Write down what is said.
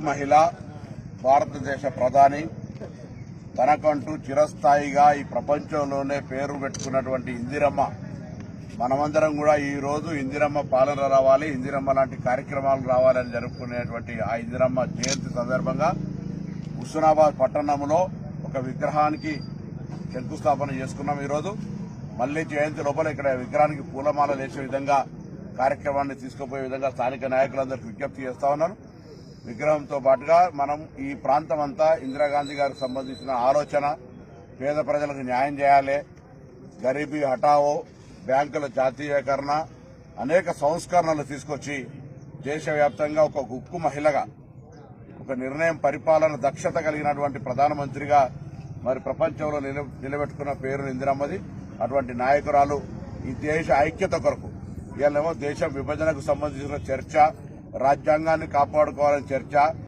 మహిళ, భారతదేశ ప్రధాని, తనకంటూ చిరస్థాయిగా ఈ ప్రపంచంలోనే పేరు పెట్టుకున్నటువంటి ఇందిరమ్మ. మనమందరం కూడా ఈ రోజు ఇందిరమ్మ పాలన రావాలి, ఇందిరమ్మ లాంటి కార్యక్రమాలు రావాలని జరుపుకునేటువంటి ఆ ఇందిరమ్మ జయంతి సందర్భంగా హుస్నాబాద్ పట్టణంలో ఒక విగ్రహానికి శంకుస్థాపన చేసుకున్నాం. ఈరోజు మళ్లీ జయంతి లోపల ఇక్కడ విగ్రహానికి పూలమాల వేసే విధంగా కార్యక్రమాన్ని తీసుకుపోయే విధంగా స్థానిక నాయకులందరికీ విజ్ఞప్తి చేస్తా ఉన్నాను. విగ్రహంతో పాటుగా మనం ఈ ప్రాంతం అంతా ఇందిరాగాంధీ గారికి సంబంధించిన ఆలోచన, పేద ప్రజలకు న్యాయం చేయాలి, గరీబీ హఠావో, బ్యాంకుల జాతీయకరణ, అనేక సంస్కరణలు తీసుకొచ్చి దేశవ్యాప్తంగా ఒక ఉక్కు మహిళగా, ఒక నిర్ణయం పరిపాలన దక్షత కలిగినటువంటి ప్రధానమంత్రిగా మరి ప్రపంచంలో నిలబెట్టుకున్న పేరు ఇందిరమ్మది. అటువంటి నాయకురాలు ఈ దేశ ఐక్యత కొరకు, ఇవాళేమో దేశ విభజనకు సంబంధించిన చర్చ, రాజ్యాంగాన్ని కాపాడుకోవాలని చర్చ,